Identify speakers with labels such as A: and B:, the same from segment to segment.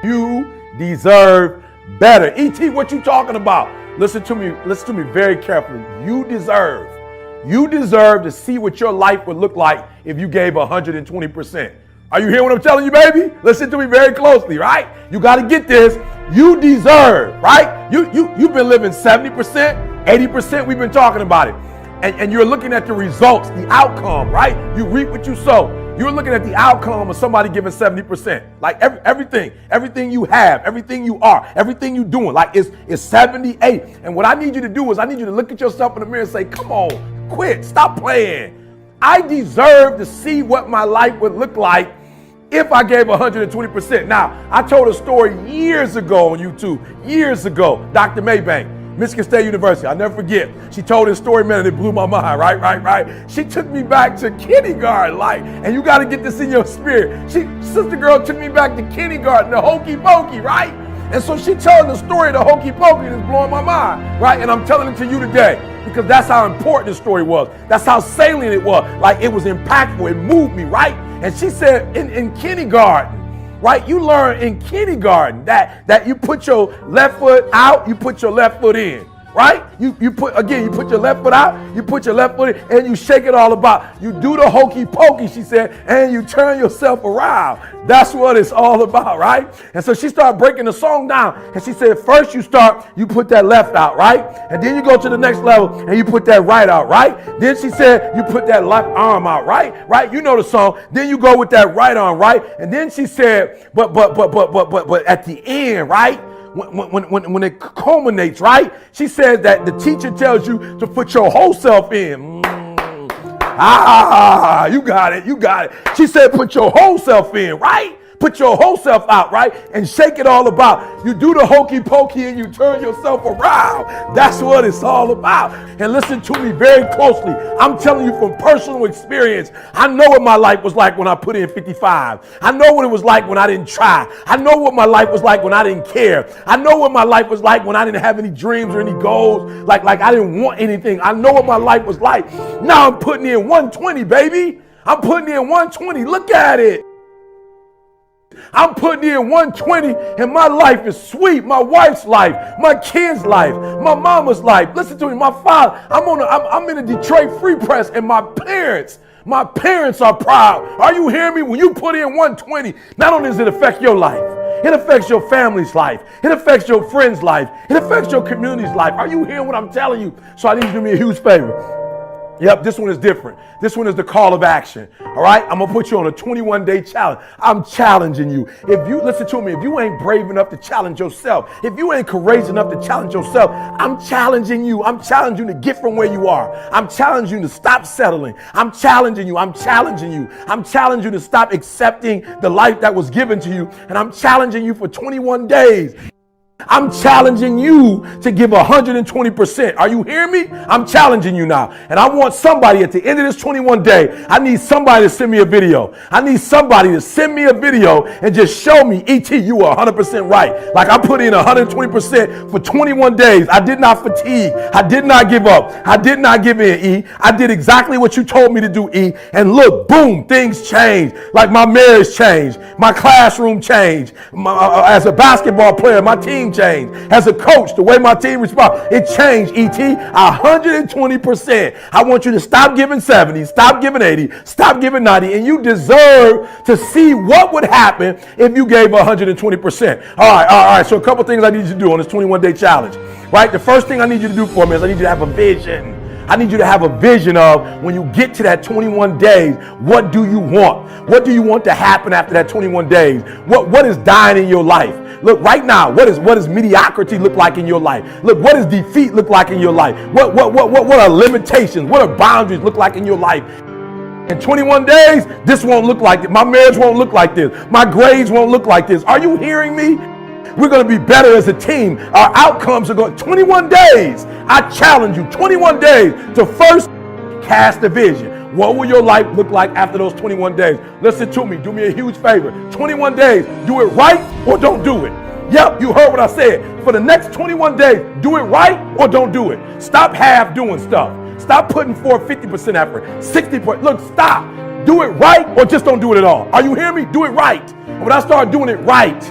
A: You deserve better. E.T., what you talking about? Listen to me very carefully. You deserve to see what your life would look like if you gave 120%. Are you hearing what I'm telling you, baby? Listen to me very closely, right? You got to get this. You deserve, right? You've been living 70%, 80%. We've been talking about it. And you're looking at the results, the outcome, right? You reap what you sow. You're looking at the outcome of somebody giving 70%. Like everything you have, everything you are, everything you're doing, like it's 78. And what I need you to do is I need you to look at yourself in the mirror and say, come on, quit, stop playing. I deserve to see what my life would look like if I gave 120%. Now, I told a story years ago on YouTube, Dr. Maybank, Michigan State University. I'll never forget. She told this story, man, and it blew my mind, right? She took me back to kindergarten, and you got to get this in your spirit. Sister girl took me back to kindergarten, the hokey pokey, right? And so she telling the story of the hokey pokey that's blowing my mind, right? And I'm telling it to you today because that's how important the story was. That's how salient it was. Like, it was impactful. It moved me, right? And she said in kindergarten, right? You learn in kindergarten that you put your left foot out, you put your left foot in, right? You put your left foot out, you put your left foot in, and you shake it all about. You do the hokey pokey, she said, and you turn yourself around. That's what it's all about, right? And so she started breaking the song down, and she said, first you put that left out, right? And then you go to the next level, and you put that right out, right? Then she said, you put that left arm out, right? Right? You know the song. Then you go with that right arm, right? And then she said, but at the end, right? When it culminates, right? She says that the teacher tells you to put your whole self in. You got it. She said, put your whole self in, right? Put your whole self out, right? And shake it all about. You do the hokey pokey and you turn yourself around. That's what it's all about. And listen to me very closely. I'm telling you from personal experience. I know what my life was like when I put in 55. I know what it was like when I didn't try. I know what my life was like when I didn't care. I know what my life was like when I didn't have any dreams or any goals. Like I didn't want anything. I know what my life was like. Now I'm putting in 120, baby. I'm putting in 120. Look at it. I'm putting in 120 and my life is sweet. My wife's life, my kids' life, my mama's life. Listen to me, my father. I'm in a Detroit Free Press and my parents are proud. Are you hearing me? When you put in 120, not only does it affect your life, it affects your family's life. It affects your friend's life. It affects your community's life. Are you hearing what I'm telling you? So I need you to do me a huge favor. Yep, this one is different. This one is the call of action. All right, I'm gonna put you on a 21-day challenge. I'm challenging you. If you listen to me, if you ain't brave enough to challenge yourself, if you ain't courageous enough to challenge yourself, I'm challenging you. I'm challenging you to get from where you are. I'm challenging you to stop settling. I'm challenging you. I'm challenging you. I'm challenging you to stop accepting the life that was given to you. And I'm challenging you for 21 days. I'm challenging you to give 120%. Are you hearing me? I'm challenging you now. And I want somebody at the end of this 21 day, I need somebody to send me a video. I need somebody to send me a video and just show me, E.T., you were 100% right. Like I put in 120% for 21 days. I did not fatigue. I did not give up. I did not give in, E. I did exactly what you told me to do, E. And look, boom, things changed. Like my marriage changed. My classroom changed. As a basketball player, my team changed. As a coach, the way my team responds, it changed, E.T. 120%. I want you to stop giving 70, stop giving 80, stop giving 90, and you deserve to see what would happen if you gave 120%. All right. So a couple things I need you to do on this 21-day challenge, right? The first thing I need you to do for me is I need you to have a vision. I need you to have a vision of when you get to that 21 days, what do you want? What do you want to happen after that 21 days? What is dying in your life? Look, right now, what does mediocrity look like in your life? Look, what does defeat look like in your life? What are limitations? What are boundaries look like in your life? In 21 days, this won't look like it. My marriage won't look like this. My grades won't look like this. Are you hearing me? We're going to be better as a team. Our outcomes are going 21 days. I challenge you 21 days to first cast a vision. What will your life look like after those 21 days? Listen to me. Do me a huge favor. 21 days. Do it right or don't do it. Yep, you heard what I said. For the next 21 days, do it right or don't do it. Stop half doing stuff. Stop putting forth 50% effort, 60%. Look, stop. Do it right or just don't do it at all. Are you hearing me? Do it right. And when I start doing it right,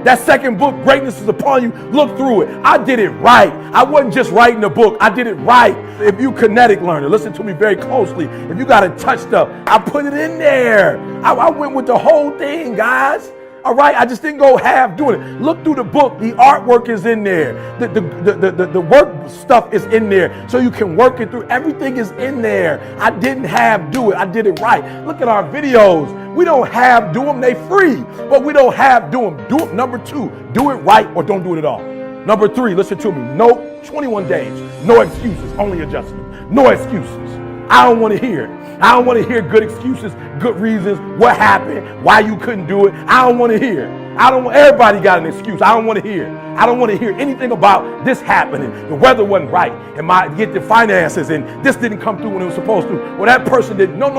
A: That second book, Greatness is Upon You, look through it. I did it right. I wasn't just writing a book. I did it right. If you kinetic learner, listen to me very closely. If you got to touch stuff, I put it in there. I went with the whole thing, guys. All right, I just didn't go half doing it. Look through the book. The artwork is in there. The work stuff is in there, so you can work it through. Everything is in there. I didn't half do it. I did it right. Look at our videos. We don't half do them. They free, but we don't half do them. Do it. Number 2, do it right or don't do it at all. Number 3, listen to me. No 21 days. No excuses. Only adjustment. No excuses. I don't want to hear it. I don't want to hear good excuses, good reasons, what happened, why you couldn't do it. I don't want to hear it. Everybody got an excuse. I don't want to hear it. I don't want to hear anything about this happening. The weather wasn't right, and get the finances, and this didn't come through when it was supposed to. Well, that person didn't. No.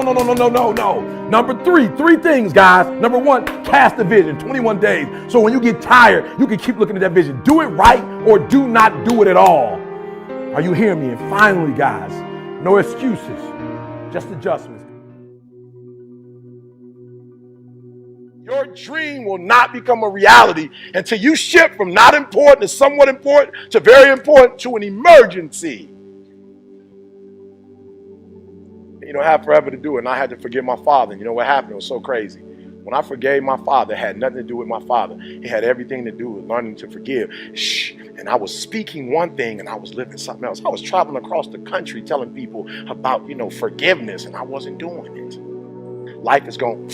A: Number 3 things, guys. Number 1, cast a vision, 21 days. So when you get tired, you can keep looking at that vision. Do it right or do not do it at all. Are you hearing me? And finally, guys, no excuses. Just adjustments. Your dream will not become a reality until you shift from not important to somewhat important to very important to an emergency. You don't have forever to do it, and I had to forgive my father. And you know what happened? It was so crazy. When I forgave my father, it had nothing to do with my father. It had everything to do with learning to forgive. And I was speaking one thing and I was living something else. I was traveling across the country telling people about, forgiveness, and I wasn't doing it. Life is going.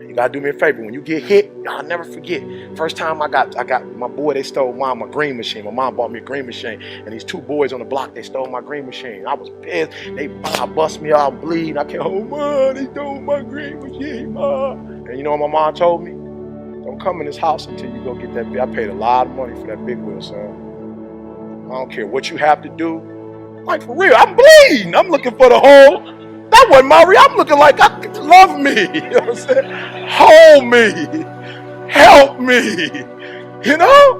A: You gotta do me a favor. When you get hit, I'll never forget. First time I got my boy, they stole my green machine. My mom bought me a green machine, and these 2 boys on the block, they stole my green machine. I was pissed. They bust me out bleeding. I can't, Mom, they stole my green machine, Mom. And you know what my mom told me? Don't come in this house until you go get that big. I paid a lot of money for that big wheel, son. I don't care what you have to do. Like, for real, I'm bleeding. I'm looking for the hole. That wasn't my real. I'm looking like, love me. You know what I'm saying? Hold me. Help me.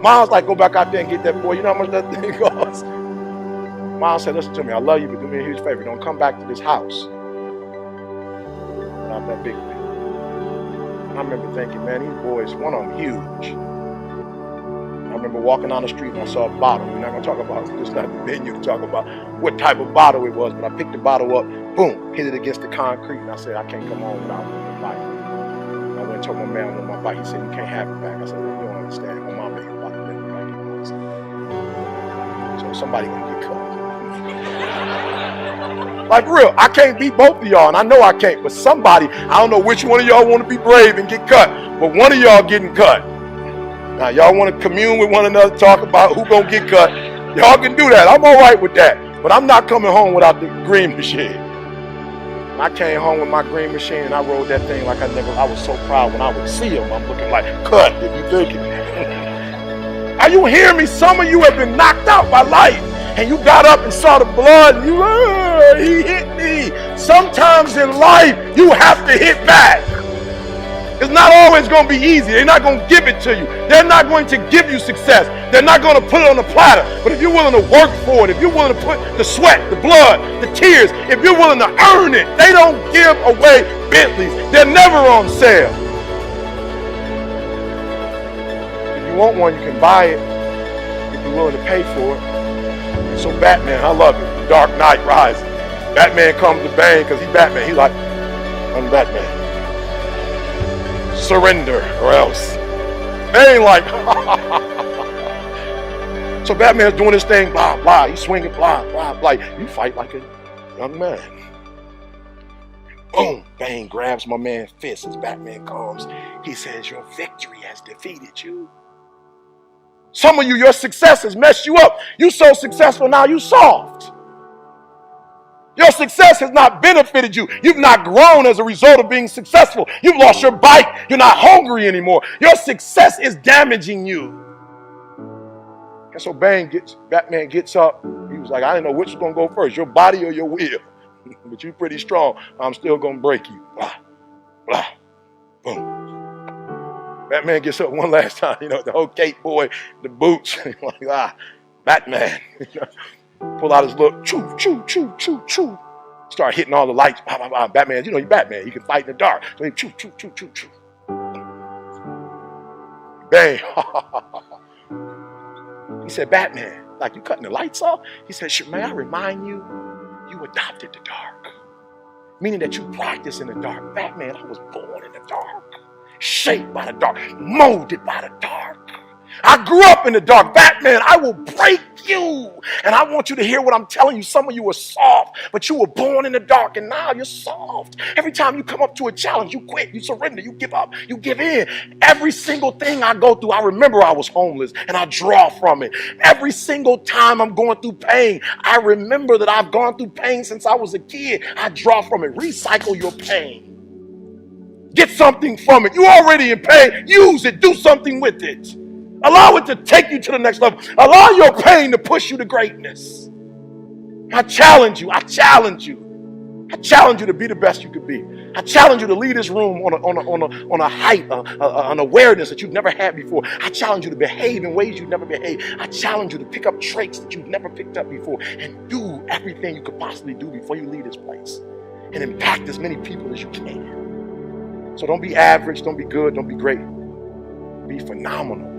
A: Mom's like, go back out there and get that boy. You know how much that thing costs? Mom said, listen to me. I love you, but do me a huge favor. Don't come back to this house without that big thing. I remember thinking, man, these boys, one of them huge. I remember walking down the street and I saw a bottle. We're not going to talk about it. It's not the venue to talk about what type of bottle it was, but I picked the bottle up, boom, hit it against the concrete, and I said, I can't come home without my bike. I went and told my man on my bike. He said, you can't have it back. I said, you don't understand. My mom ain't about to let me back in the house. So somebody going to get cut. Like, real, I can't beat both of y'all, and I know I can't, but somebody, I don't know which one of y'all want to be brave and get cut, but one of y'all getting cut. Now, y'all want to commune with one another, talk about who gonna get cut. Y'all can do that. I'm all right with that. But I'm not coming home without the green machine. I came home with my green machine and I rode that thing like I was so proud when I would see him. I'm looking like, cut, if you think it. Are you hearing me? Some of you have been knocked out by life. And you got up and saw the blood and he hit me. Sometimes in life, you have to hit back. It's not always going to be easy. They're not going to give it to you. They're not going to give you success. They're not going to put it on a platter. But if you're willing to work for it, if you're willing to put the sweat, the blood, the tears, if you're willing to earn it, they don't give away Bentleys. They're never on sale. If you want one, you can buy it if you're willing to pay for it. So Batman, I love it. The Dark Knight Rises. Batman comes to Bane because he's Batman. He's like, I'm Batman. Surrender or else. They ain't like, so Batman's doing this thing, blah, blah. He's swinging, blah, blah, blah. You fight like a young man. Boom, Bane grabs my man's fist as Batman comes. He says, your victory has defeated you. Some of you, your success has messed you up. You so successful now, you soft. Your success has not benefited you. You've not grown as a result of being successful. You've lost your bite. You're not hungry anymore. Your success is damaging you. And so Batman gets up. He was like, I didn't know which was going to go first, your body or your will. But you're pretty strong. I'm still going to break you. Blah, blah, boom. Batman gets up one last time. The whole cape boy, the boots. Like, Batman. Pull out his little choo, choo, choo, choo, choo. Start hitting all the lights. Bah, bah, bah. Batman, you're Batman. You can fight in the dark. So he choo, choo, choo, choo, choo.
B: pain. He said, Batman, like you cutting the lights off? He said, may I remind you, you adopted the dark. Meaning that you practice in the dark. Batman, I was born in the dark. Shaped by the dark. Molded by the dark. I grew up in the dark. Batman, I will break you. And I want you to hear what I'm telling you. Some of you were soft, but you were born in the dark, and now you're soft. Every time you come up to a challenge, you quit, you surrender, you give up, you give in. Every single thing I go through, I remember I was homeless, and I draw from it. Every single time I'm going through pain, I remember that I've gone through pain since I was a kid. I draw from it. Recycle your pain. Get something from it. You're already in pain. Use it. Do something with it. Allow it to take you to the next level. Allow your pain to push you to greatness. I challenge you. I challenge you. I challenge you to be the best you could be. I challenge you to lead this room on a height, an awareness that you've never had before. I challenge you to behave in ways you've never behaved. I challenge you to pick up traits that you've never picked up before and do everything you could possibly do before you leave this place and impact as many people as you can. So don't be average, don't be good, don't be great. Be phenomenal.